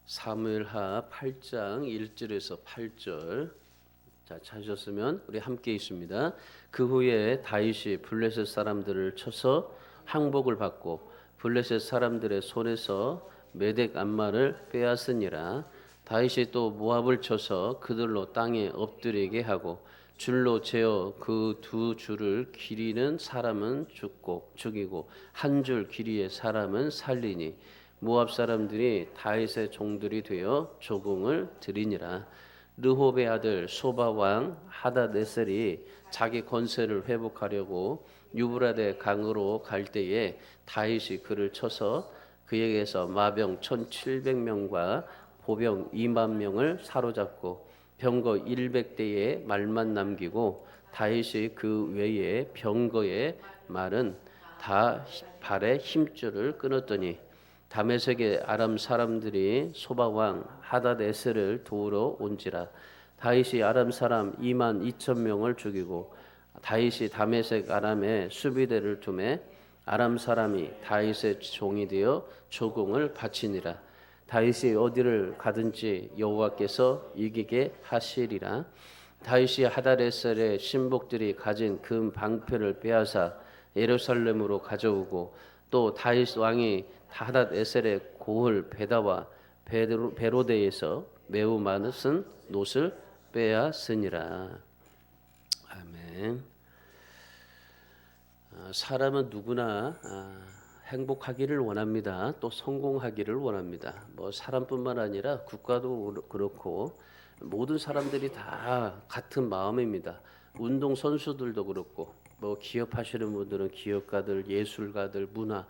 사무엘하 8장 1절에서 8절. 자, 찾으셨으면 우리 함께 있습니다. 그 후에 다윗이 블레셋 사람들을 쳐서 항복을 받고 블레셋 사람들의 손에서 메덱 암마를 빼앗으니라. 다윗이 또 모압을 쳐서 그들로 땅에 엎드리게 하고 줄로 재어 그 두 줄을 기리는 사람은 죽이고 한 줄 기리의 사람은 살리니 모압 사람들이 다윗의 종들이 되어 조공을 드리니라. 르홉의 아들 소바 왕 하다네셀이 자기 권세를 회복하려고 유브라데 강으로 갈 때에 다윗이 그를 쳐서 그에게서 마병 1,700명과 보병 2만 명을 사로잡고 병거 100대의 말만 남기고 다윗이 그 외에 병거의 말은 다 발에 힘줄을 끊었더니 다메섹의 아람 사람들이 소바 왕 하닷에셀을 도우러 온지라. 다윗이 아람 사람 2만 2천 명을 죽이고 다윗이 다메섹 아람에 수비대를 두매 아람 사람이 다윗의 종이 되어 조공을 바치니라. 다윗이 어디를 가든지 여호와께서 이기게 하시리라. 다윗이 하닷에셀의 신복들이 가진 금 방패를 빼앗아 예루살렘으로 가져오고 또 다윗 왕이 하닷에셀의 고을 베다와 베로데에서 매우 많은 놋을 빼앗으니라. 아멘. 사람은 누구나 행복하기를 원합니다. 또 성공하기를 원합니다. 뭐 사람뿐만 아니라 국가도 그렇고 모든 사람들이 다 같은 마음입니다. 운동 선수들도 그렇고 뭐 기업하시는 분들은 기업가들, 예술가들, 문화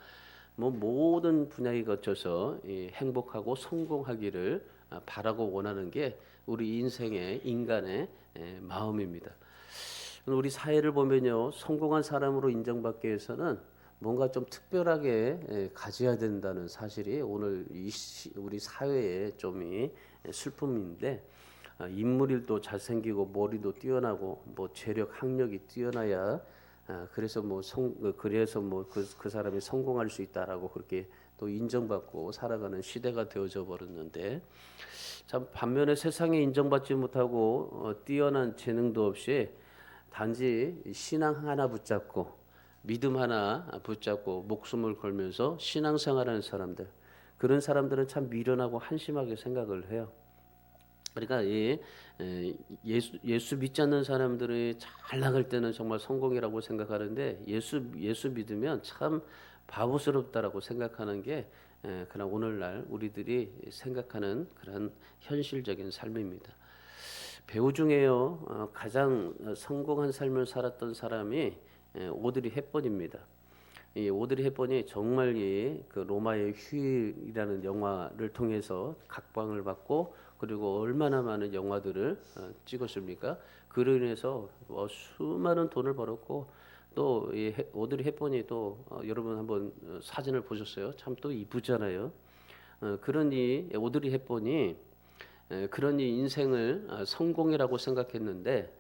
뭐 모든 분야에 거쳐서 행복하고 성공하기를 바라고 원하는 게 우리 인생의 인간의 마음입니다. 우리 사회를 보면요, 성공한 사람으로 인정받기 위해서는 뭔가 좀 특별하게 가져야 된다는 사실이 오늘 우리 사회의 좀 슬픔인데, 인물도 잘생기고 머리도 뛰어나고 뭐 재력 학력이 뛰어나야 그래서 그 사람이 성공할 수 있다라고 그렇게 또 인정받고 살아가는 시대가 되어져 버렸는데, 참 반면에 세상에 인정받지 못하고 뛰어난 재능도 없이 단지 신앙 하나 붙잡고 믿음 하나 붙잡고 목숨을 걸면서 신앙생활하는 사람들, 그런 사람들은 참 미련하고 한심하게 생각을 해요. 그러니까 예수 믿지 않는 사람들이 잘 나갈 때는 정말 성공이라고 생각하는데 예수 믿으면 참 바보스럽다라고 생각하는 게 그냥 오늘날 우리들이 생각하는 그런 현실적인 삶입니다. 배우 중에요 가장 성공한 삶을 살았던 사람이 오드리 헵번입니다. 이 오드리 헵번이 정말 그 로마의 휴일이라는 영화를 통해서 각광을 받고 그리고 얼마나 많은 영화들을 찍었습니까? 그로 인해서 수많은 돈을 벌었고 또 이 오드리 헵번이 또 여러분 한번 사진을 보셨어요? 참 또 이쁘잖아요. 그런 이 오드리 헵번이 그런 이 인생을 성공이라고 생각했는데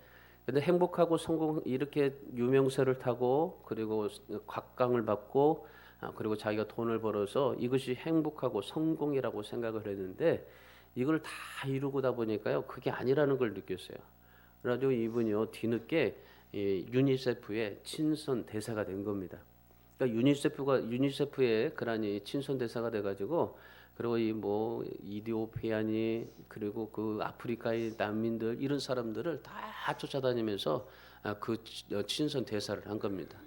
근데 행복하고 성공 이렇게 유명세를 타고 그리고 각광을 받고 그리고 자기가 돈을 벌어서 이것이 행복하고 성공이라고 생각을 했는데 이걸 다 이루고다 보니까요 그게 아니라는 걸 느꼈어요. 그래가지고 이분이요 뒤늦게 유니세프의 친선 대사가 된 겁니다. 그러니까 유니세프의 그러니 친선 대사가 돼가지고 그리고 이 뭐 이디오피아니 그리고 그 아프리카의 난민들 이런 사람들을 다 쫓아다니면서 그 친선 대사를 한 겁니다.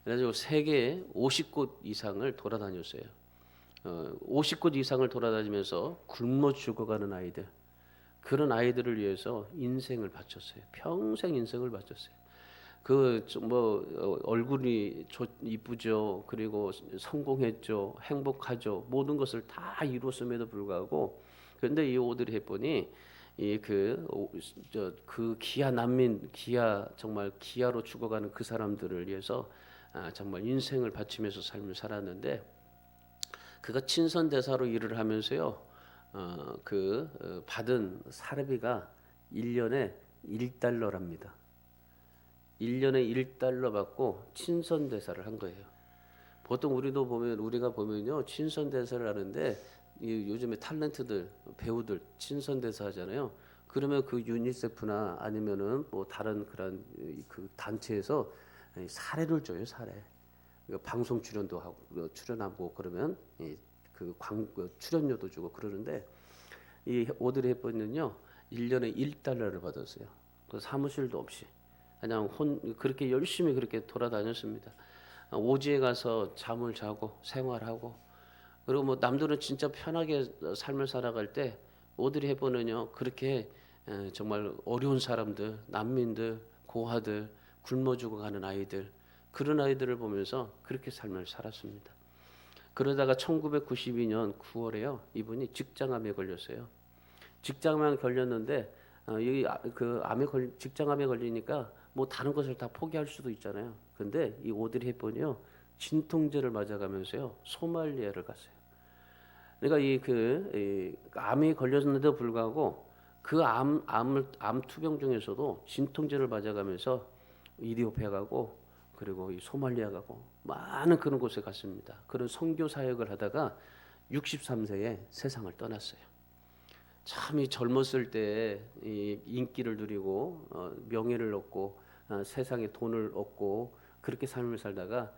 그래가지고 세계 50곳 이상을 돌아다녔어요. 50곳 이상을 돌아다니면서 굶어 죽어가는 아이들, 그런 아이들을 위해서 인생을 바쳤어요. 평생 인생을 바쳤어요. 얼굴이 이쁘죠. 그리고 성공했죠. 행복하죠. 모든 것을 다 이뤘음에도 불구하고 그런데 이 오드리 헵번이 그 기아 난민, 정말 기아로 죽어가는 그 사람들을 위해서 정말 인생을 바치면서 삶을 살았는데 그가 친선 대사로 일을 하면서요. 받은 사례비가 1년에 1달러랍니다. 1년에 1달러 받고 친선 대사를 한 거예요. 보통 우리가 보면요 친선 대사를 하는데 요즘에 탤런트들 배우들 친선대사 하잖아요. 그러면 그 유니세프나 아니면은 뭐 다른 그런 그 단체에서 사례를 줘요. 사례. 방송 출연도 하고 출연하고 그러면 그 출연료도 주고 그러는데 이 오드리 헵번은요 1년에 1달러를 받았어요. 그 사무실도 없이 그냥 그렇게 열심히 그렇게 돌아다녔습니다. 오지에 가서 잠을 자고 생활하고 그리고 뭐 남들은 진짜 편하게 삶을 살아갈 때 오드리 헵번은요 그렇게 정말 어려운 사람들, 난민들, 고아들, 굶어 죽어가는 아이들 그런 아이들을 보면서 그렇게 삶을 살았습니다. 그러다가 1992년 9월에요 이분이 직장암에 걸렸어요. 직장암에 걸렸는데 직장암에 걸리니까 뭐 다른 것을 다 포기할 수도 있잖아요. 근데 이 오드리 헵번이요 진통제를 맞아가면서요 소말리아를 갔어요. 그러니까 이 암이 걸렸는데도 불구하고 그 암 투병 중에서도 진통제를 맞아가면서 이디오피아 가고 그리고 이 소말리아 가고 많은 그런 곳에 갔습니다. 그런 선교 사역을 하다가 63세에 세상을 떠났어요. 참 이 젊었을 때 이 인기를 누리고 명예를 얻고 세상에 돈을 얻고 그렇게 삶을 살다가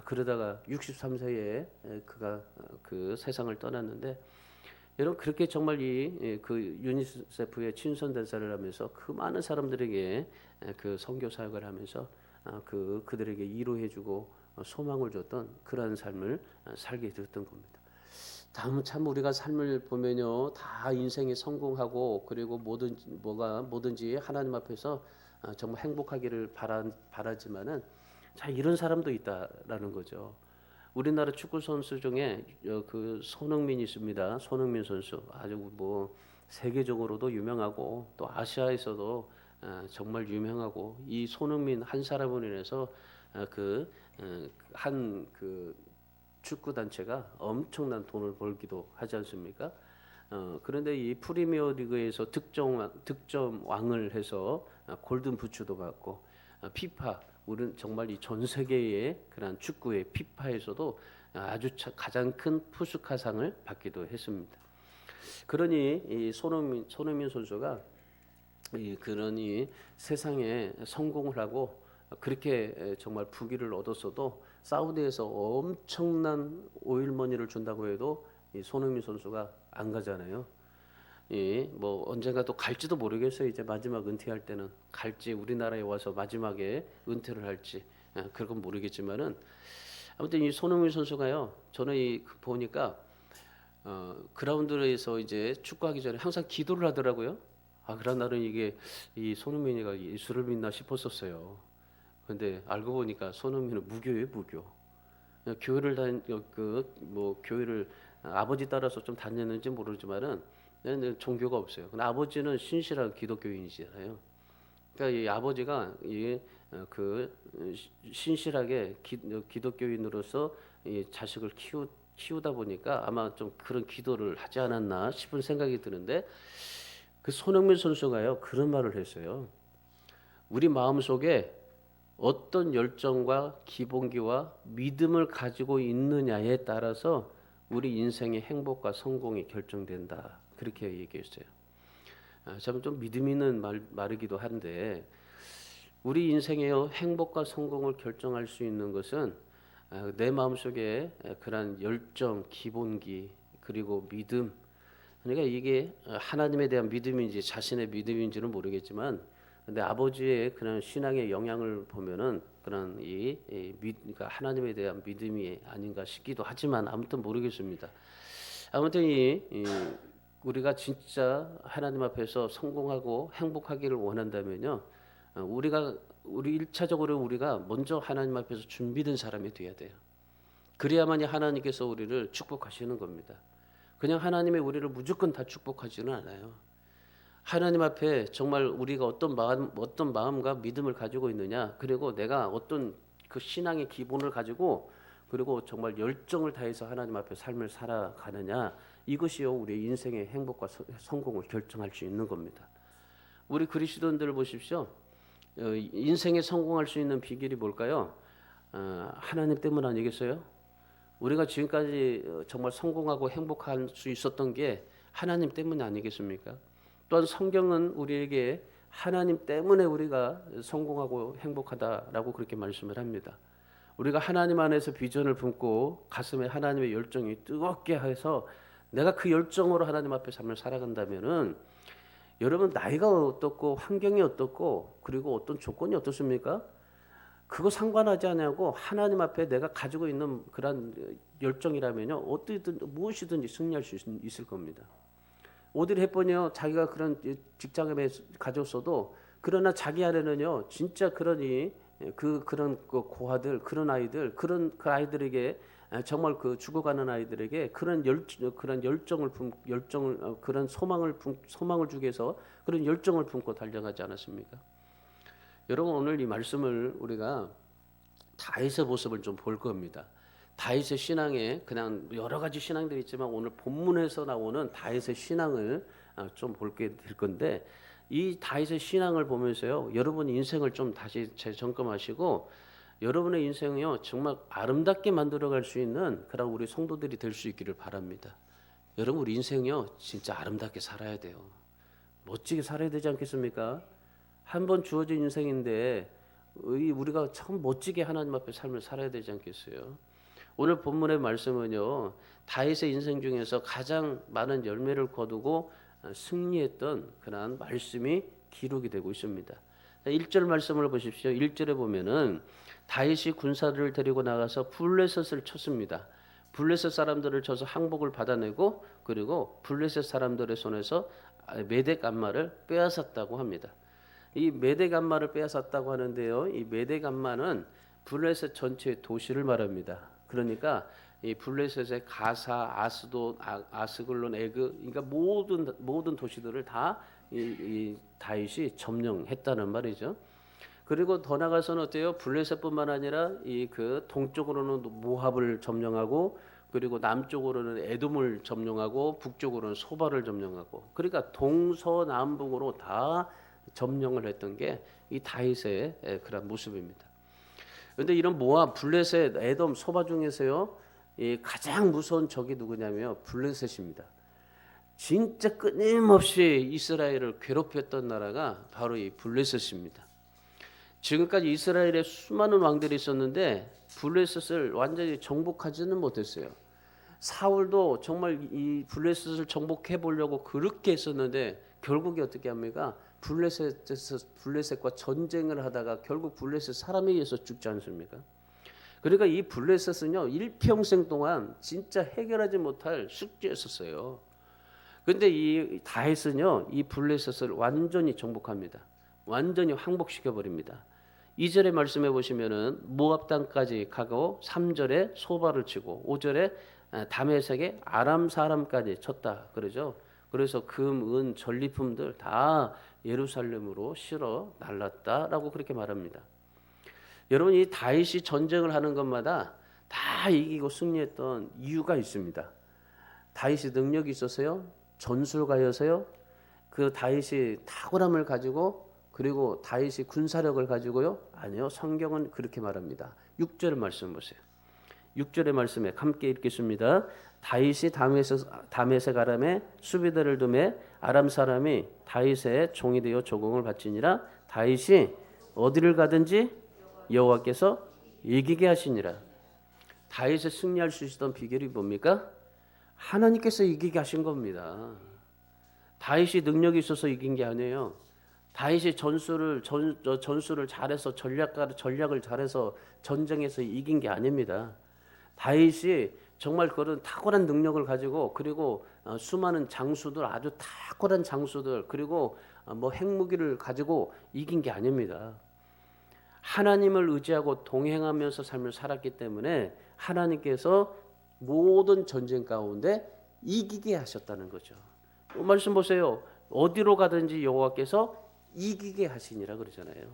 그러다가 63세에 그가 그 세상을 떠났는데 여러분 그렇게 정말 그 유니세프의 친선 대사를 하면서 그 많은 사람들에게 그 선교 사역을 하면서 그들에게 위로해주고 소망을 줬던 그러한 삶을 살게 되었던 겁니다. 참 우리가 삶을 보면요 다 인생에 성공하고 그리고 뭐든지 하나님 앞에서 정말 행복하기를 바라지만은 자 이런 사람도 있다라는 거죠. 우리나라 축구 선수 중에 그 손흥민이 있습니다. 손흥민 선수 아주 뭐 세계적으로도 유명하고 또 아시아에서도 정말 유명하고 이 손흥민 한 사람으로 인해서 그한그 축구 단체가 엄청난 돈을 벌기도 하지 않습니까? 그런데 이 프리미어 리그에서 득점 왕을 해서 골든 부츠도 받고 피파 우리는 정말 이 전 세계의 그런 축구의 피파에서도 아주 가장 큰 푸스카상을 받기도 했습니다. 그러니 이 손흥민 선수가 그러니 세상에 성공을 하고 그렇게 정말 부귀를 얻었어도 사우디에서 엄청난 오일머니를 준다고 해도 이 손흥민 선수가 안 가잖아요. 뭐 언젠가 또 갈지도 모르겠어요. 이제 마지막 은퇴할 때는 갈지 우리나라에 와서 마지막에 은퇴를 할지 그건 모르겠지만은 아무튼 이 손흥민 선수가요. 저는 보니까 그라운드에서 이제 축구하기 전에 항상 기도를 하더라고요. 그런 날은 이게 이 손흥민이가 예수를 믿나 싶었었어요. 근데 알고 보니까 손흥민은 무교예요, 무교. 교회를 그뭐 교회를 아버지 따라서 좀 다녔는지 모르지만은 종교가 없어요. 근데 아버지는 신실한 기독교인이잖아요. 그러니까 이 아버지가 그 신실하게 기독교인으로서 이 자식을 키우다 보니까 아마 좀 그런 기도를 하지 않았나 싶은 생각이 드는데 그 손흥민 선수가요 그런 말을 했어요. 우리 마음 속에 어떤 열정과 기본기와 믿음을 가지고 있느냐에 따라서 우리 인생의 행복과 성공이 결정된다. 그렇게 얘기했어요. 참 좀 믿음 있는 말이기도 한데 우리 인생의 행복과 성공을 결정할 수 있는 것은 내 마음속에 그런 열정, 기본기 그리고 믿음 그러니까 이게 하나님에 대한 믿음인지 자신의 믿음인지는 모르겠지만 근데 아버지의 그런 신앙의 영향을 보면은 그런 그러니까 하나님에 대한 믿음이 아닌가 싶기도 하지만 아무튼 모르겠습니다. 아무튼 우리가 진짜 하나님 앞에서 성공하고 행복하기를 원한다면요. 우리 일차적으로 우리가 먼저 하나님 앞에서 준비된 사람이 돼야 돼요. 그래야만이 하나님께서 우리를 축복하시는 겁니다. 그냥 하나님이 우리를 무조건 다 축복하지는 않아요. 하나님 앞에 정말 우리가 어떤 마음과 믿음을 가지고 있느냐, 그리고 내가 어떤 그 신앙의 기본을 가지고 그리고 정말 열정을 다해서 하나님 앞에 삶을 살아가느냐, 이것이요 우리의 인생의 행복과 성공을 결정할 수 있는 겁니다. 우리 그리스도인들을 보십시오. 인생에 성공할 수 있는 비결이 뭘까요? 하나님 때문 아니겠어요? 우리가 지금까지 정말 성공하고 행복할 수 있었던 게 하나님 때문이 아니겠습니까? 또한 성경은 우리에게 하나님 때문에 우리가 성공하고 행복하다라고 그렇게 말씀을 합니다. 우리가 하나님 안에서 비전을 품고 가슴에 하나님의 열정이 뜨겁게 해서 내가 그 열정으로 하나님 앞에 삶을 살아간다면은 여러분 나이가 어떻고 환경이 어떻고 그리고 어떤 조건이 어떻습니까? 그거 상관하지 않냐고 하나님 앞에 내가 가지고 있는 그런 열정이라면요 어디든 무엇이든지 승리할 수 있을 겁니다. 오드리 헵번이요 자기가 그런 직장에 가졌어도 그러나 자기 안에는요 진짜 그런 그 고아들 그런 아이들 그런 그 아이들에게 정말 그 죽어가는 아이들에게 그런 열정을 그런 소망을 주기 위해서 그런 열정을 품고 달려가지 않았습니까? 여러분 오늘 이 말씀을 우리가 다윗의 모습을 좀 볼 겁니다. 다윗의 신앙에 그냥 여러 가지 신앙들이 있지만 오늘 본문에서 나오는 다윗의 신앙을 좀 볼게 될 건데 이 다윗의 신앙을 보면서요 여러분 인생을 좀 다시 재점검하시고 여러분의 인생이요 정말 아름답게 만들어갈 수 있는 그런 우리 성도들이 될 수 있기를 바랍니다. 여러분 우리 인생이요 진짜 아름답게 살아야 돼요. 멋지게 살아야 되지 않겠습니까? 한 번 주어진 인생인데 우리가 참 멋지게 하나님 앞에 삶을 살아야 되지 않겠어요? 오늘 본문의 말씀은요 다윗의 인생 중에서 가장 많은 열매를 거두고 승리했던 그러한 말씀이 기록이 되고 있습니다. 1절 말씀을 보십시오. 1절에 보면은 다윗이 군사들을 데리고 나가서 블레셋을 쳤습니다. 블레셋 사람들을 쳐서 항복을 받아내고 그리고 블레셋 사람들의 손에서 메덱 암마를 빼앗았다고 합니다. 이 메덱 암마를 빼앗았다고 하는데요. 이 메덱 암마는 블레셋 전체의 도시를 말합니다. 그러니까 이 블레셋의 가사, 아스도, 아스글론, 에그, 그러니까 모든 도시들을 다 이 다윗이 점령했다는 말이죠. 그리고 더 나가서는 어때요? 블레셋뿐만 아니라 이 그 동쪽으로는 모압을 점령하고 그리고 남쪽으로는 에돔을 점령하고 북쪽으로는 소바를 점령하고 그러니까 동서남북으로 다 점령을 했던 게 이 다윗의 그런 모습입니다. 그런데 이런 모압, 블레셋, 에돔, 소바 중에서요 이 가장 무서운 적이 누구냐면 블레셋입니다. 진짜 끊임없이 이스라엘을 괴롭혔던 나라가 바로 이 블레셋입니다. 지금까지 이스라엘에 수많은 왕들이 있었는데 블레셋을 완전히 정복하지는 못했어요. 사울도 정말 이 블레셋을 정복해 보려고 그렇게 했었는데 결국에 어떻게 합니까? 블레셋과 전쟁을 하다가 결국 블레셋 사람에 의해서 죽지 않습니까? 그러니까 이 블레셋은요 일평생 동안 진짜 해결하지 못할 숙제였었어요. 그런데 이 다윗은요 이 블레셋을 완전히 정복합니다. 완전히 항복시켜 버립니다. 2절의 말씀해 보시면은 모압 땅까지 가고 3절에 소바를 치고 5절에 다메섹의 아람 사람까지 쳤다 그러죠. 그래서 금, 은, 전리품들 다 예루살렘으로 실어 날랐다라고 그렇게 말합니다. 여러분 이 다윗이 전쟁을 하는 것마다 다 이기고 승리했던 이유가 있습니다. 다윗이 능력이 있어서요? 전술가여서요? 그 다윗이 탁월함을 가지고 그리고 다윗이 군사력을 가지고요? 아니요. 성경은 그렇게 말합니다. 6절 말씀 보세요. 6절의 말씀에 함께 읽겠습니다. 다윗이 다메섹 아람에 수비대를 두매 아람 사람이 다윗의 종이 되어 조공을 바치니라. 다윗이 어디를 가든지 여호와께서 이기게 하시니라. 다윗이 승리할 수 있었던 비결이 뭡니까? 하나님께서 이기게 하신 겁니다. 다윗이 능력이 있어서 이긴 게 아니에요. 다윗이 전술을 잘해서 전략을 잘해서 전쟁에서 이긴 게 아닙니다. 다윗이 정말 그런 탁월한 능력을 가지고 그리고 수많은 장수들 아주 탁월한 장수들 그리고 뭐 핵무기를 가지고 이긴 게 아닙니다. 하나님을 의지하고 동행하면서 삶을 살았기 때문에 하나님께서 모든 전쟁 가운데 이기게 하셨다는 거죠. 말씀 보세요. 어디로 가든지 여호와께서 이기게 하시니라 그러잖아요.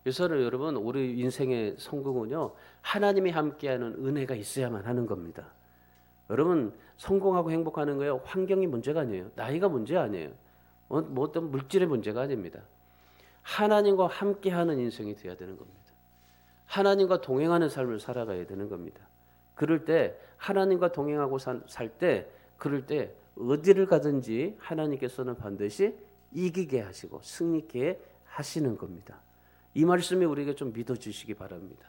그래서 여러분 우리 인생의 성공은요 하나님이 함께하는 은혜가 있어야만 하는 겁니다. 여러분 성공하고 행복하는 거예요. 환경이 문제가 아니에요. 나이가 문제 아니에요. 뭐 어떤 물질의 문제가 아닙니다. 하나님과 함께하는 인생이 되어야 되는 겁니다. 하나님과 동행하는 삶을 살아가야 되는 겁니다. 그럴 때 하나님과 동행하고 살 때 그럴 때 어디를 가든지 하나님께서는 반드시 이기게 하시고 승리케 하시는 겁니다. 이 말씀이 우리에게 좀 믿어주시기 바랍니다.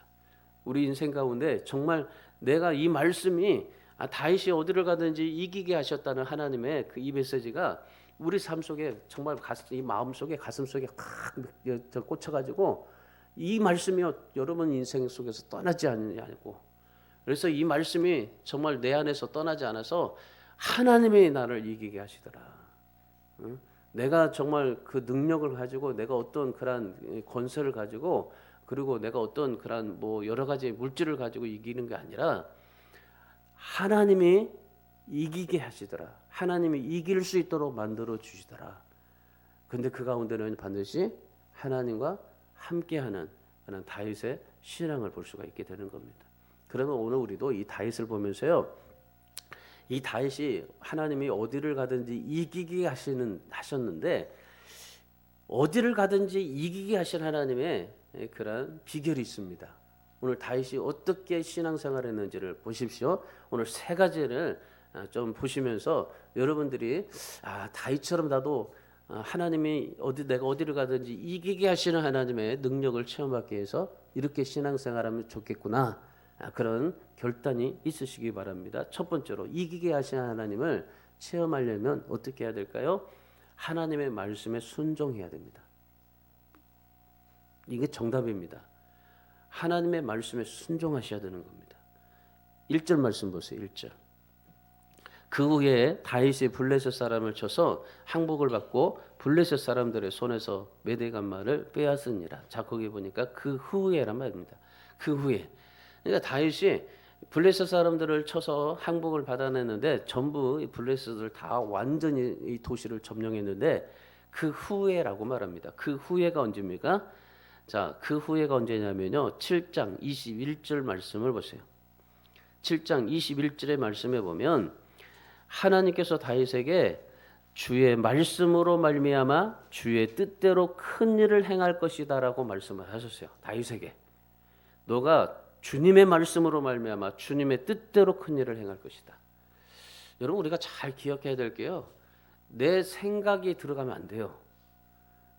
우리 인생 가운데 정말 내가 이 말씀이 다윗이 어디를 가든지 이기게 하셨다는 하나님의 그 이 메시지가 우리 삶 속에 정말 이 마음 속에 가슴 속에 꽉 꽂혀가지고 이 말씀이 여러분 인생 속에서 떠나지 않냐고. 그래서 이 말씀이 정말 내 안에서 떠나지 않아서 하나님이 나를 이기게 하시더라. 응? 내가 정말 그 능력을 가지고 내가 어떤 그런 권세를 가지고 그리고 내가 어떤 그런 뭐 여러 가지 물질을 가지고 이기는 게 아니라 하나님이 이기게 하시더라. 하나님이 이길 수 있도록 만들어 주시더라. 근데 그 가운데는 반드시 하나님과 함께하는 그런 다윗의 신앙을 볼 수가 있게 되는 겁니다. 그러면 오늘 우리도 이 다윗을 보면서요, 이 다윗이 하나님이 어디를 가든지 이기게 하셨는데 어디를 가든지 이기게 하신 하나님의 그런 비결이 있습니다. 오늘 다윗이 어떻게 신앙생활을 했는지를 보십시오. 오늘 세 가지를 좀 보시면서 여러분들이 다윗처럼 나도 하나님이 내가 어디를 가든지 이기게 하시는 하나님의 능력을 체험하기 위해서 이렇게 신앙생활하면 좋겠구나. 그런 결단이 있으시기 바랍니다. 첫 번째로 이기게 하시는 하나님을 체험하려면 어떻게 해야 될까요? 하나님의 말씀에 순종해야 됩니다. 이게 정답입니다. 하나님의 말씀에 순종하셔야 되는 겁니다. 1절 말씀 보세요. 1절. 그 후에 다윗이 블레셋 사람을 쳐서 항복을 받고 블레셋 사람들의 손에서 메대간말을 빼앗으니라. 자, 거기 보니까 그 후에란 말입니다. 그 후에. 그러니까 다윗이 블레셋 사람들을 쳐서 항복을 받아냈는데 전부 블레셋을 다 완전히 이 도시를 점령했는데 그 후에라고 말합니다. 그 후에가 언제입니까? 자, 그 후에가 언제냐면요. 7장 21절 말씀을 보세요. 7장 21절의 말씀에 보면 하나님께서 다윗에게 주의 말씀으로 말미암아 주의 뜻대로 큰 일을 행할 것이다라고 말씀을 하셨어요. 다윗에게. 너가 주님의 말씀으로 말미암아 주님의 뜻대로 큰 일을 행할 것이다. 여러분 우리가 잘 기억해야 될 게요. 내 생각이 들어가면 안 돼요.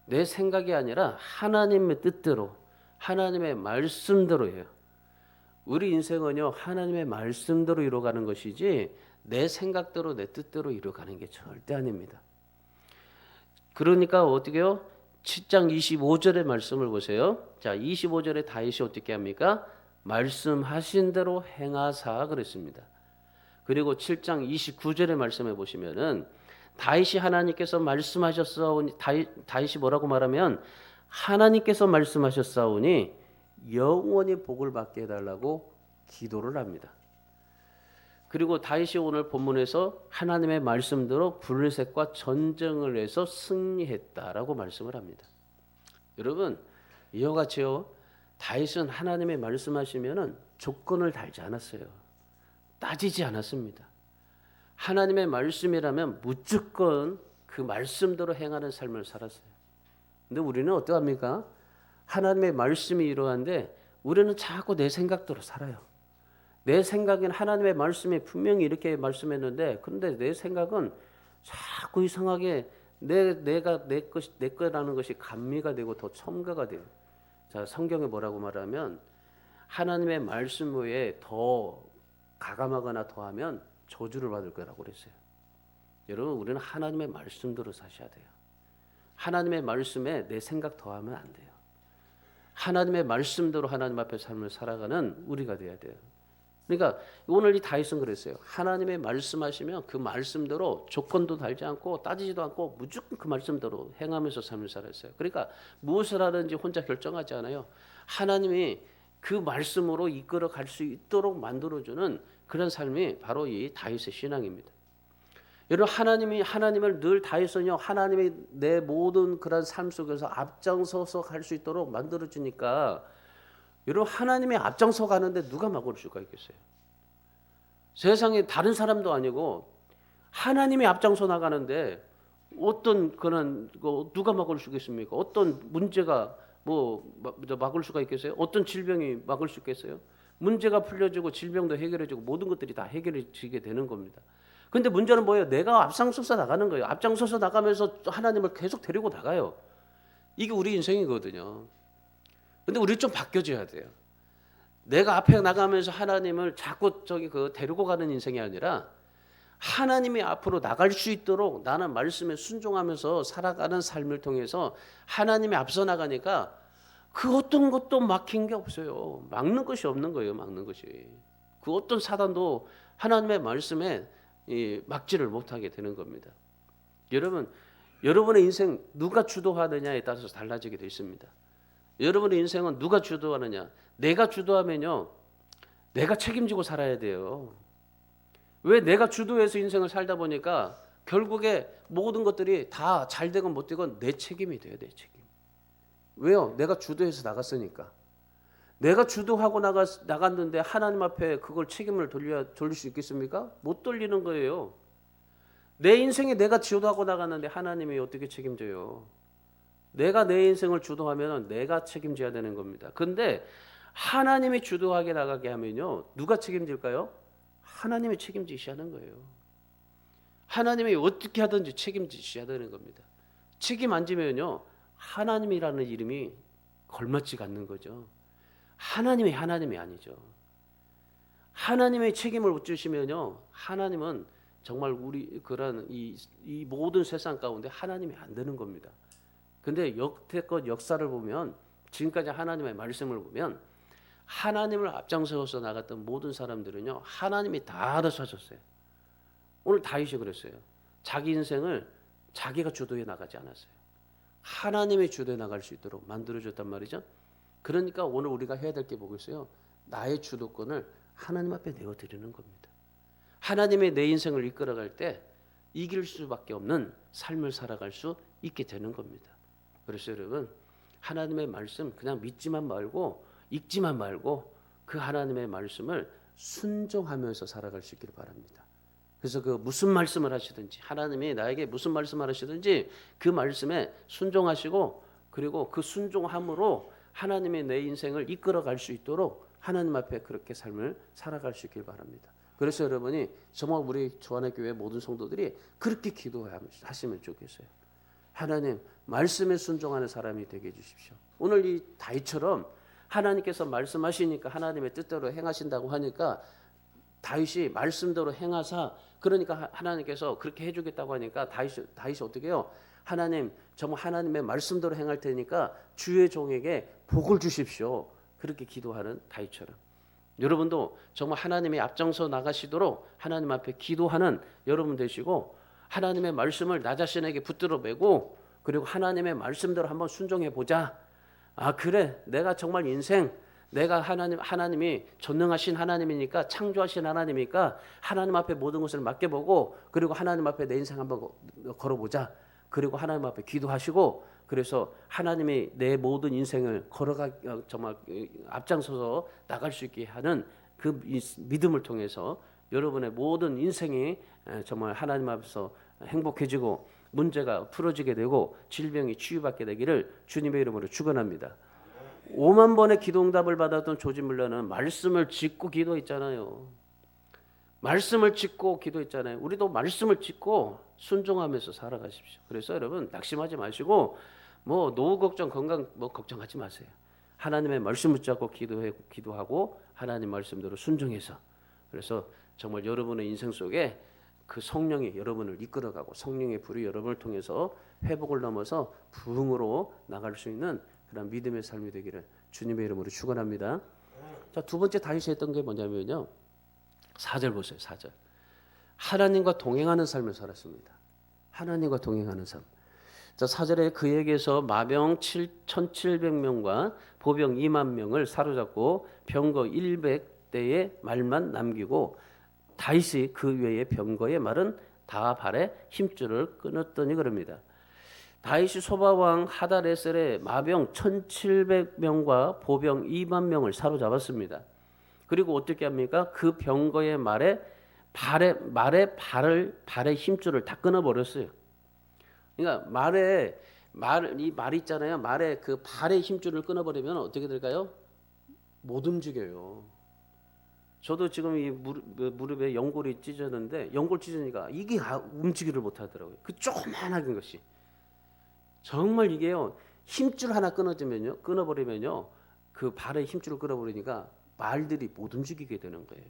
내 생각이 아니라 하나님의 뜻대로 하나님의 말씀대로예요. 우리 인생은요 하나님의 말씀대로 이루어가는 것이지 내 생각대로 내 뜻대로 이루어가는 게 절대 아닙니다. 그러니까 어떻게요? 7장 25절의 말씀을 보세요. 자, 25절에 다윗이 어떻게 합니까? 말씀하신 대로 행하사 그랬습니다. 그리고 7장 29절의 말씀해 보시면은 다윗이 하나님께서 말씀하셨사오니 다윗이 뭐라고 말하면 하나님께서 말씀하셨사오니 영원히 복을 받게 해달라고 기도를 합니다. 그리고 다윗이 오늘 본문에서 하나님의 말씀대로 블레셋과 전쟁을 해서 승리했다라고 말씀을 합니다. 여러분 이와 같이요 다윗은 하나님의 말씀하시면은 조건을 달지 않았어요. 따지지 않았습니다. 하나님의 말씀이라면 무조건 그 말씀대로 행하는 삶을 살았어요. 근데 우리는 어떠합니까? 하나님의 말씀이 이러한데 우리는 자꾸 내 생각대로 살아요. 내 생각엔 하나님의 말씀이 분명히 이렇게 말씀했는데 그런데 내 생각은 자꾸 이상하게 내 거라는 것이 감미가 되고 더 첨가가 돼요. 자, 성경에 뭐라고 말하면 하나님의 말씀 외에 더 가감하거나 더하면 저주를 받을 거라고 그랬어요. 여러분 우리는 하나님의 말씀대로 사셔야 돼요. 하나님의 말씀에 내 생각 더하면 안 돼요. 하나님의 말씀대로 하나님 앞에 삶을 살아가는 우리가 돼야 돼요. 그러니까 오늘 이 다윗은 그랬어요. 하나님의 말씀하시면 그 말씀대로 조건도 달지 않고 따지지도 않고 무조건 그 말씀대로 행하면서 삶을 살았어요. 그러니까 무엇을 하든지 혼자 결정하지 않아요. 하나님이 그 말씀으로 이끌어 갈 수 있도록 만들어주는 그런 삶이 바로 이 다윗의 신앙입니다. 여러분 하나님을 늘 다윗은요 하나님이 내 모든 그런 삶 속에서 앞장서서 갈 수 있도록 만들어 주니까 여러분 하나님이 앞장서 가는데 누가 막을 수가 있겠어요? 세상에 다른 사람도 아니고 하나님이 앞장서 나가는데 어떤 그런 누가 막을 수 있겠습니까? 어떤 문제가 막을 수가 있겠어요? 어떤 질병이 막을 수 있겠어요? 문제가 풀려지고 질병도 해결해지고 모든 것들이 다 해결해지게 되는 겁니다. 근데 문제는 뭐예요? 내가 앞장서서 나가는 거예요. 앞장서서 나가면서 하나님을 계속 데리고 나가요. 이게 우리 인생이거든요. 근데 우리 좀 바뀌어져야 돼요. 내가 앞에 나가면서 하나님을 자꾸 데리고 가는 인생이 아니라 하나님이 앞으로 나갈 수 있도록 나는 말씀에 순종하면서 살아가는 삶을 통해서 하나님이 앞서 나가니까 그 어떤 것도 막힌 게 없어요. 막는 것이 없는 거예요. 막는 것이. 그 어떤 사단도 하나님의 말씀에 막지를 못하게 되는 겁니다. 여러분, 여러분의 인생 누가 주도하느냐에 따라서 달라지게 되어 있습니다. 여러분의 인생은 누가 주도하느냐. 내가 주도하면요. 내가 책임지고 살아야 돼요. 왜 내가 주도해서 인생을 살다 보니까 결국에 모든 것들이 다 잘 되건 못 되건 내 책임이 돼요. 내 책임. 왜요? 내가 주도해서 나갔으니까. 내가 주도하고 나갔는데 하나님 앞에 그걸 책임을 돌릴 수 있겠습니까? 못 돌리는 거예요. 내 인생에 내가 주도하고 나갔는데 하나님이 어떻게 책임져요? 내가 내 인생을 주도하면 내가 책임져야 되는 겁니다. 근데 하나님이 주도하게 나가게 하면요. 누가 책임질까요? 하나님이 책임지셔야 하는 거예요. 하나님이 어떻게 하든지 책임지셔야 되는 겁니다. 책임 안 지면요. 하나님이라는 이름이 걸맞지가 않는 거죠. 하나님이 아니죠. 하나님의 책임을 못 주시면요. 하나님은 정말 우리 그런 이 모든 세상 가운데 하나님이 안 되는 겁니다. 근데 여태껏 역사를 보면 지금까지 하나님의 말씀을 보면 하나님을 앞장서서 나갔던 모든 사람들은요. 하나님이 다 알아서 하셨어요. 오늘 다윗이 그랬어요. 자기 인생을 자기가 주도해 나가지 않았어요. 하나님이 주도해 나갈 수 있도록 만들어줬단 말이죠. 그러니까 오늘 우리가 해야 될 게 뭐겠어요? 나의 주도권을 하나님 앞에 내어드리는 겁니다. 하나님의 내 인생을 이끌어갈 때 이길 수밖에 없는 삶을 살아갈 수 있게 되는 겁니다. 그래서 여러분 하나님의 말씀 그냥 믿지만 말고 읽지만 말고 그 하나님의 말씀을 순종하면서 살아갈 수 있기를 바랍니다. 그래서 그 무슨 말씀을 하시든지 하나님이 나에게 무슨 말씀을 하시든지 그 말씀에 순종하시고 그리고 그 순종함으로 하나님의 내 인생을 이끌어갈 수 있도록 하나님 앞에 그렇게 삶을 살아갈 수 있길 바랍니다. 그래서 여러분이 정말 우리 조안의 교회 모든 성도들이 그렇게 기도하시면 좋겠어요. 하나님 말씀에 순종하는 사람이 되게 해주십시오. 오늘 이 다윗처럼 하나님께서 말씀하시니까 하나님의 뜻대로 행하신다고 하니까 다윗이 말씀대로 행하사 그러니까 하나님께서 그렇게 해주겠다고 하니까 다윗이 어떻게 해요? 하나님 정말 하나님의 말씀대로 행할 테니까 주의 종에게 복을 주십시오. 그렇게 기도하는 다윗처럼 여러분도 정말 하나님의 앞장서 나가시도록 하나님 앞에 기도하는 여러분 되시고 하나님의 말씀을 나 자신에게 붙들어 매고 그리고 하나님의 말씀대로 한번 순종해 보자. 아 그래 내가 정말 인생 내가 하나님이 전능하신 하나님이니까 창조하신 하나님이니까 하나님 앞에 모든 것을 맡겨보고 그리고 하나님 앞에 내 인생 한번 걸어보자. 그리고 하나님 앞에 기도하시고 그래서 하나님이 내 모든 인생을 정말 앞장서서 나갈 수 있게 하는 그 믿음을 통해서 여러분의 모든 인생이 정말 하나님 앞에서 행복해지고 문제가 풀어지게 되고 질병이 치유받게 되기를 주님의 이름으로 축원합니다. 5만 번의 기도응답을 받았던 조지 물러는 말씀을 짓고 기도했잖아요. 말씀을 짓고 기도했잖아요. 우리도 말씀을 짓고 순종하면서 살아가십시오. 그래서 여러분 낙심하지 마시고 뭐 노후 걱정 건강 걱정하지 마세요. 하나님의 말씀 붙잡고 기도하고 하나님 말씀대로 순종해서 그래서 정말 여러분의 인생 속에 그 성령이 여러분을 이끌어가고 성령의 불이 여러분을 통해서 회복을 넘어서 부흥으로 나갈 수 있는 그런 믿음의 삶이 되기를 주님의 이름으로 축원합니다. 자, 두 번째 다윗이 했던 게 뭐냐면요. 4절 보세요. 4절. 하나님과 동행하는 삶을 살았습니다. 하나님과 동행하는 삶. 자, 4절에 그에게서 마병 1,700명과 보병 2만 명을 사로잡고 병거 100대의 말만 남기고 다윗이 그 외의 병거의 말은 다 발에 힘줄을 끊었더니 그럽니다. 다윗이 소바왕 하다레셀의 마병 1,700명과 보병 2만 명을 사로잡았습니다. 그리고 어떻게 합니까? 그 병거의 말에 발의 힘줄을 다 끊어버렸어요. 그러니까 이 말이 있잖아요. 말에 그 발의 힘줄을 끊어버리면 어떻게 될까요? 못 움직여요. 저도 지금 이 무릎에 연골이 찢어졌는데 연골 찢으니까 이게 움직이를 못하더라고요. 그 조그만한 것이 정말 이게요 힘줄 하나 끊어버리면요 그 발의 힘줄을 끊어버리니까 말들이 못 움직이게 되는 거예요.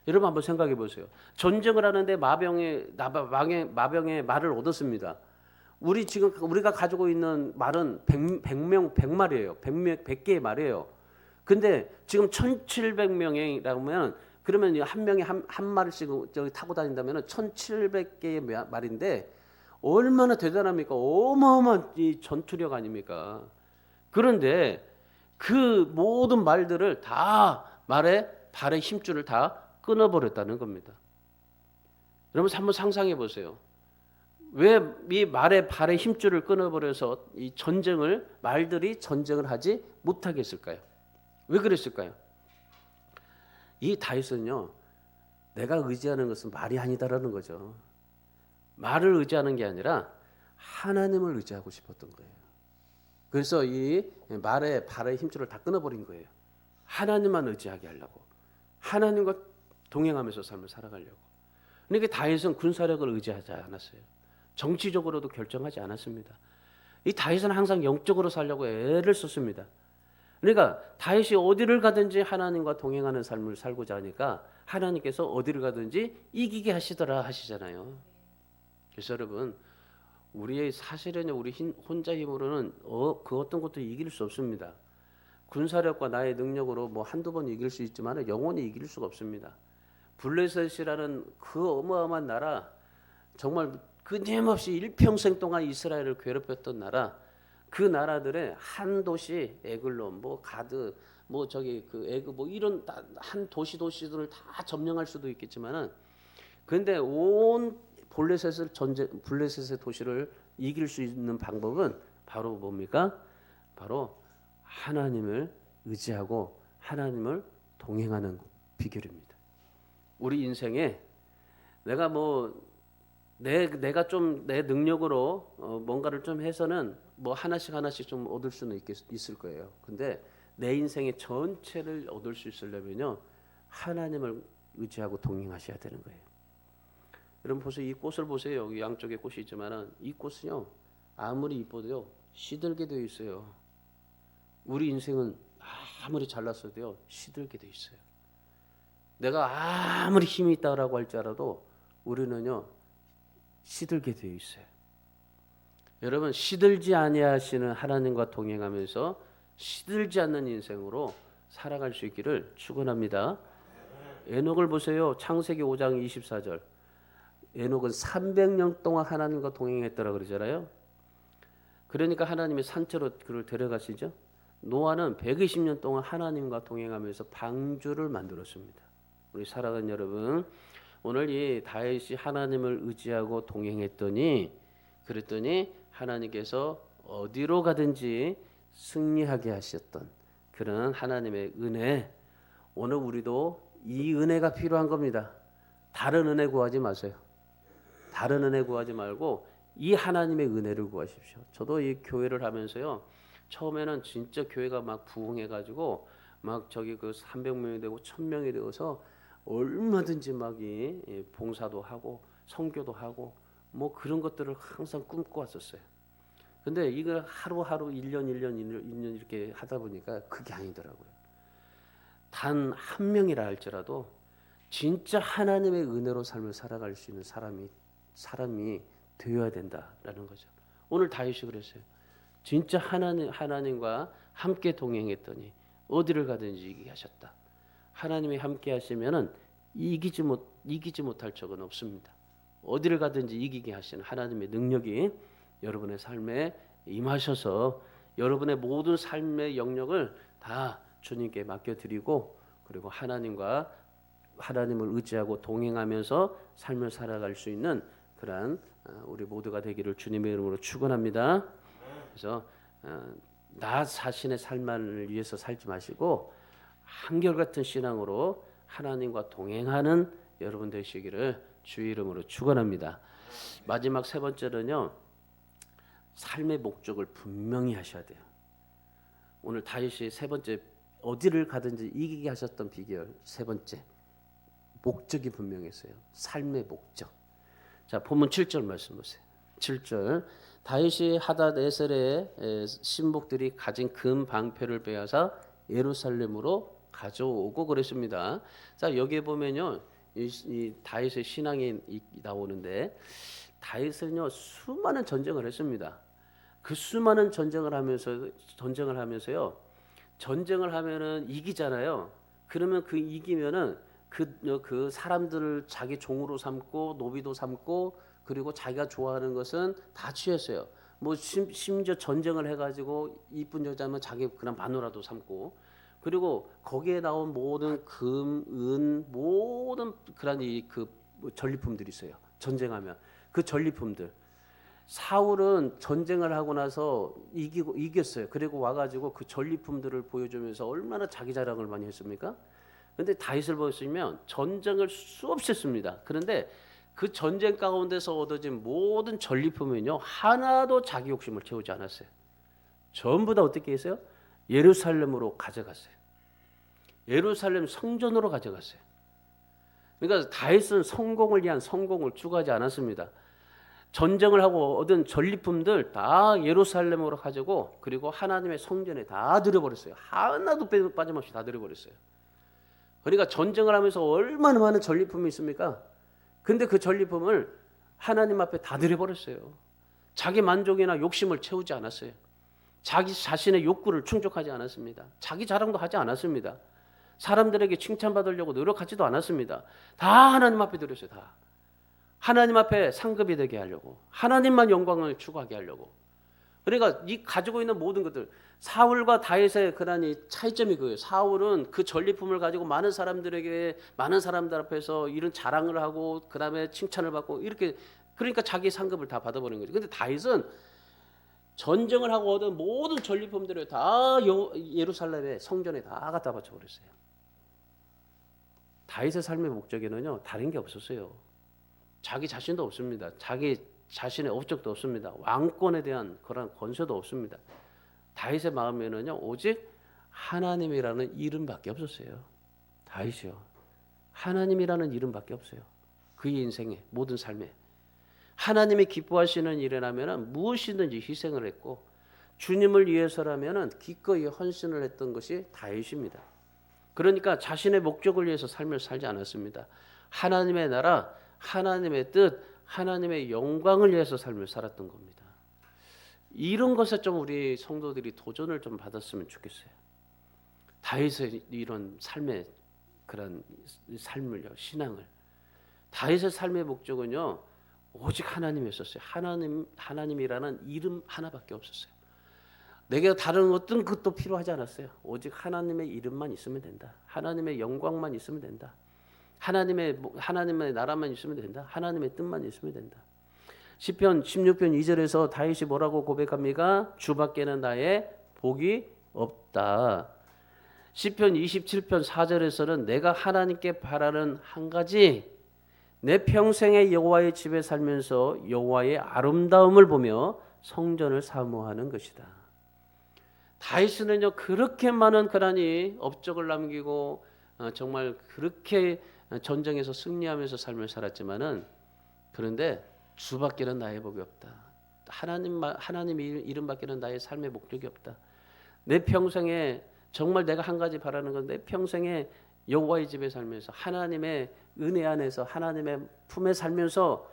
여러분 한번 생각해 보세요. 전쟁을 하는데 마병의 말을 얻었습니다. 우리가 가지고 있는 말은 100말이에요. 100개의 말이에요. 근데 지금 1700명이라면 그러면 한 명이 한 마리씩 저기 타고 다닌다면 1700개의 말인데 얼마나 대단합니까? 어마어마한 이 전투력 아닙니까? 그런데 그 모든 말들을 다 발의 힘줄을 다 끊어버렸다는 겁니다. 여러분 한번 상상해 보세요. 왜 이 발의 힘줄을 끊어버려서 이 말들이 전쟁을 하지 못하게 했을까요? 왜 그랬을까요? 이 다윗은요, 내가 의지하는 것은 말이 아니다라는 거죠. 말을 의지하는 게 아니라 하나님을 의지하고 싶었던 거예요. 그래서 이 발의 힘줄을 다 끊어버린 거예요. 하나님만 의지하게 하려고. 하나님과 동행하면서 삶을 살아가려고. 그러니까 다윗은 군사력을 의지하지 않았어요. 정치적으로도 결정하지 않았습니다. 이 다윗은 항상 영적으로 살려고 애를 썼습니다. 그러니까 다윗이 어디를 가든지 하나님과 동행하는 삶을 살고자 하니까 하나님께서 어디를 가든지 이기게 하시더라 하시잖아요. 그래서 여러분 우리의 사실은 우리 혼자 힘으로는 그 어떤 것도 이길 수 없습니다. 군사력과 나의 능력으로 뭐 한두 번 이길 수 있지만 영원히 이길 수가 없습니다. 블레셋이라는 그 어마어마한 나라, 정말 끊임없이 일평생 동안 이스라엘을 괴롭혔던 나라, 그 나라들의 한 도시 에글론, 뭐 가드, 뭐 저기 그 에그 뭐 이런 한 도시들을 다 점령할 수도 있겠지만은, 그런데 온 블레셋의 도시를 이길 수 있는 방법은 바로 뭡니까? 바로 하나님을 의지하고 하나님을 동행하는 비결입니다. 우리 인생에 내가 내가 좀 내 능력으로 뭔가를 좀 해서는 뭐 하나씩 좀 얻을 수는 있을 거예요. 근데 내 인생의 전체를 얻을 수 있으려면요 하나님을 의지하고 동행하셔야 되는 거예요. 여러분 보세요. 이 꽃을 보세요. 여기 양쪽에 꽃이 있지만은 이 꽃은요 아무리 이뻐도요 시들게 되어 있어요. 우리 인생은 아무리 잘났어도요 시들게 되어 있어요. 내가 아무리 힘이 있다라고 할지라도 우리는요 시들게 되어 있어요. 여러분 시들지 아니하시는 하나님과 동행하면서 시들지 않는 인생으로 살아갈 수 있기를 축원합니다. 에녹을 보세요. 창세기 5장 24절. 에녹은 300년 동안 하나님과 동행했더라 그러잖아요. 그러니까 하나님이 산채로 그를 데려가시죠. 노아는 120년 동안 하나님과 동행하면서 방주를 만들었습니다. 우리 사랑하는 여러분, 오늘 이 다윗이 하나님을 의지하고 그랬더니 하나님께서 어디로 가든지 승리하게 하셨던 그런 하나님의 은혜, 오늘 우리도 이 은혜가 필요한 겁니다. 다른 은혜 구하지 마세요. 다른 은혜 구하지 말고 이 하나님의 은혜를 구하십시오. 저도 이 교회를 하면서요, 처음에는 진짜 교회가 막 부흥해가지고 막 저기 그 300명이 되고 1000명이 되어서 얼마든지 막 이 봉사도 하고 선교도 하고 뭐 그런 것들을 항상 꿈꿔왔었어요. 근데 이걸 하루하루 1년 이렇게 하다 보니까 그게 아니더라고요. 단 한 명이라 할지라도 진짜 하나님의 은혜로 삶을 살아갈 수 있는 사람이 되어야 된다라는 거죠. 오늘 다윗이 그랬어요. 진짜 하나님과 함께 동행했더니 어디를 가든지 이기게 하셨다. 하나님이 함께 하시면은 이기지 못할 적은 없습니다. 어디를 가든지 이기게 하시는 하나님의 능력이 여러분의 삶에 임하셔서 여러분의 모든 삶의 영역을 다 주님께 맡겨드리고, 그리고 하나님을 의지하고 동행하면서 삶을 살아갈 수 있는 그러한 우리 모두가 되기를 주님의 이름으로 축원합니다. 그래서 나 자신의 삶만을 위해서 살지 마시고 한결같은 신앙으로 하나님과 동행하는 여러분 되시기를 주의 이름으로 축원합니다. 마지막 세 번째는요, 삶의 목적을 분명히 하셔야 돼요. 오늘 다윗이 세 번째, 어디를 가든지 이기게 하셨던 비결 세 번째, 목적이 분명했어요. 삶의 목적. 자, 본문 7절 말씀 보세요. 7절. 다윗이 하닷에셀의 신복들이 가진 금 방패를 빼앗아 예루살렘으로 가져오고 그랬습니다. 자, 여기에 보면요, 이 다윗의 신앙이 나오는데, 다윗은요 수많은 전쟁을 했습니다. 그 수많은 전쟁을 하면서요, 전쟁을 하면은 이기잖아요. 그러면 그 이기면은 그 사람들을 자기 종으로 삼고 노비도 삼고, 그리고 자기가 좋아하는 것은 다 취했어요. 뭐 심지어 전쟁을 해가지고 이쁜 여자면 자기 그냥 마누라도 삼고, 그리고 거기에 나온 모든 금, 은, 모든 그런 그 전리품들이 있어요. 전쟁하면 그 전리품들. 사울은 전쟁을 하고 나서 이겼어요. 그리고 와가지고 그 전리품들을 보여주면서 얼마나 자기 자랑을 많이 했습니까? 그런데 다윗을 보시면 전쟁을 수없이 했습니다. 그런데 그 전쟁 가운데서 얻어진 모든 전리품은요 하나도 자기 욕심을 채우지 않았어요. 전부 다 어떻게 했어요? 예루살렘으로 가져갔어요. 예루살렘 성전으로 가져갔어요. 그러니까 다윗은 성공을 위한 성공을 추구하지 않았습니다. 전쟁을 하고 얻은 전리품들 다 예루살렘으로 가지고, 그리고 하나님의 성전에 다 들여버렸어요. 하나도 빠짐없이 다 들여버렸어요. 그러니까 전쟁을 하면서 얼마나 많은 전리품이 있습니까? 근데 그 전리품을 하나님 앞에 다 들여버렸어요. 자기 만족이나 욕심을 채우지 않았어요. 자기 자신의 욕구를 충족하지 않았습니다. 자기 자랑도 하지 않았습니다. 사람들에게 칭찬받으려고 노력하지도 않았습니다. 다 하나님 앞에 드렸어요. 다 하나님 앞에 상급이 되게 하려고, 하나님만 영광을 추구하게 하려고. 그러니까 이 가지고 있는 모든 것들, 사울과 다윗의 그런 차이점이 그거예요. 사울은 그 전리품을 가지고 많은 사람들 앞에서 이런 자랑을 하고, 그 다음에 칭찬을 받고, 이렇게, 그러니까 자기 상급을 다 받아버리는 거죠. 근데 다윗은 전쟁을 하고 얻은 모든 전리품들을 다 예루살렘의 성전에 다 갖다 바쳐버렸어요. 다윗의 삶의 목적에는요 다른 게 없었어요. 자기 자신도 없습니다. 자기 자신의 업적도 없습니다. 왕권에 대한 그런 권세도 없습니다. 다윗의 마음에는요 오직 하나님이라는 이름밖에 없었어요. 다윗이요, 하나님이라는 이름밖에 없어요. 그의 인생에, 모든 삶에 하나님이 기뻐하시는 일이라면 무엇이든지 희생을 했고, 주님을 위해서라면 기꺼이 헌신을 했던 것이 다윗입니다. 그러니까 자신의 목적을 위해서 삶을 살지 않았습니다. 하나님의 나라, 하나님의 뜻, 하나님의 영광을 위해서 삶을 살았던 겁니다. 이런 것에 좀 우리 성도들이 도전을 좀 받았으면 좋겠어요. 다윗의 이런 삶의 그런 삶을요, 신앙을. 다윗의 삶의 목적은요 오직 하나님이었어요. 하나님이라는 이름 하나밖에 없었어요. 내게 다른 어떤 것도 필요하지 않았어요. 오직 하나님의 이름만 있으면 된다. 하나님의 영광만 있으면 된다. 하나님의 나라만 있으면 된다. 하나님의 뜻만 있으면 된다. 시편 16편 2절에서 다윗이 뭐라고 고백합니까? 주밖에는 나의 복이 없다. 시편 27편 4절에서는 내가 하나님께 바라는 한 가지, 내 평생에 여호와의 집에 살면서 여호와의 아름다움을 보며 성전을 사모하는 것이다. 다윗은요 그렇게 많은 그러니 업적을 남기고 정말 그렇게 전쟁에서 승리하면서 삶을 살았지만은, 그런데 주밖에는 나의 복이 없다. 하나님 이름밖에는 나의 삶의 목적이 없다. 내 평생에 정말 내가 한 가지 바라는 건, 내 평생에 여호와의 집에 살면서 하나님의 은혜 안에서 하나님의 품에 살면서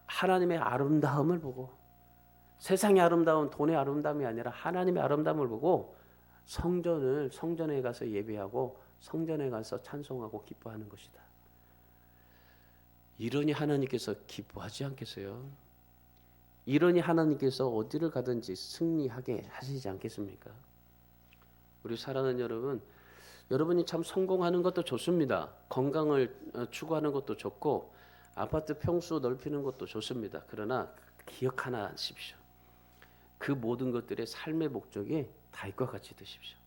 하나님의 아름다움을 보고, 세상의 아름다운 돈의 아름다움이 아니라 하나님의 아름다움을 보고 성전에 가서 예배하고 성전에 가서 찬송하고 기뻐하는 것이다. 이러니 하나님께서 기뻐하지 않겠어요? 이러니 하나님께서 어디를 가든지 승리하게 하시지 않겠습니까? 우리 사랑하는 여러분, 여러분이 참 성공하는 것도 좋습니다. 건강을 추구하는 것도 좋고, 아파트 평수 넓히는 것도 좋습니다. 그러나 기억 하나 하십시오. 그 모든 것들의 삶의 목적이 다윗과 같이 되십시오.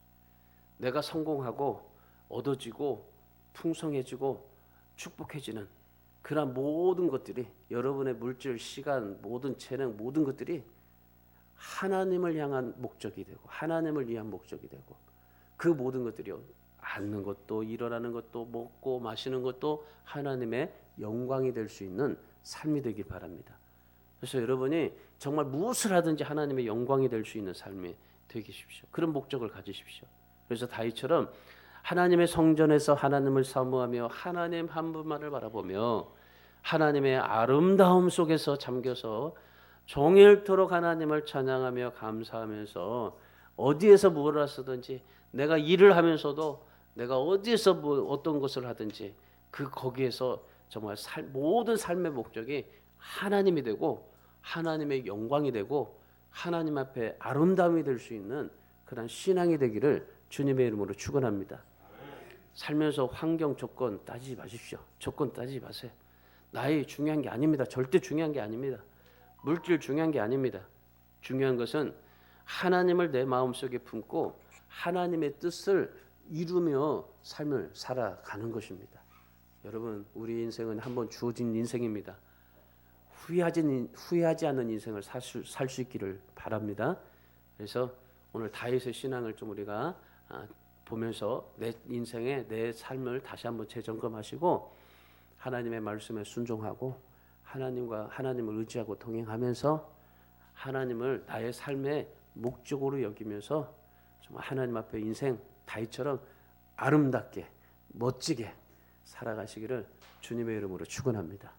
내가 성공하고 얻어지고 풍성해지고 축복해지는 그런 모든 것들이, 여러분의 물질, 시간, 모든 재능, 모든 것들이 하나님을 향한 목적이 되고 하나님을 위한 목적이 되고, 그 모든 것들이요 앉는 것도 일어나는 것도 먹고 마시는 것도 하나님의 영광이 될 수 있는 삶이 되길 바랍니다. 그래서 여러분이 정말 무엇을 하든지 하나님의 영광이 될 수 있는 삶이 되십시오. 그런 목적을 가지십시오. 그래서 다윗처럼 하나님의 성전에서 하나님을 사모하며 하나님 한 분만을 바라보며 하나님의 아름다움 속에서 잠겨서 종일토록 하나님을 찬양하며 감사하면서 어디에서 무엇을 하든지 내가 일을 하면서도 내가 어디에서 어떤 것을 하든지 그 거기에서 정말 모든 삶의 목적이 하나님이 되고 하나님의 영광이 되고 하나님 앞에 아름다움이 될 수 있는 그런 신앙이 되기를 주님의 이름으로 축원합니다. 살면서 환경 조건 따지지 마십시오. 조건 따지지 마세요. 나이 중요한 게 아닙니다. 절대 중요한 게 아닙니다. 물질 중요한 게 아닙니다. 중요한 것은 하나님을 내 마음속에 품고 하나님의 뜻을 이루며 삶을 살아가는 것입니다. 여러분, 우리 인생은 한번 주어진 인생입니다. 후회하지 않는 인생을 살 수 있기를 바랍니다. 그래서 오늘 다윗의 신앙을 좀 우리가 보면서 내 인생의 내 삶을 다시 한번 재점검하시고 하나님의 말씀에 순종하고 하나님을 의지하고 동행하면서 하나님을 나의 삶의 목적으로 여기면서 정말 하나님 앞에 인생 다윗처럼 아름답게 멋지게 살아가시기를 주님의 이름으로 축원합니다.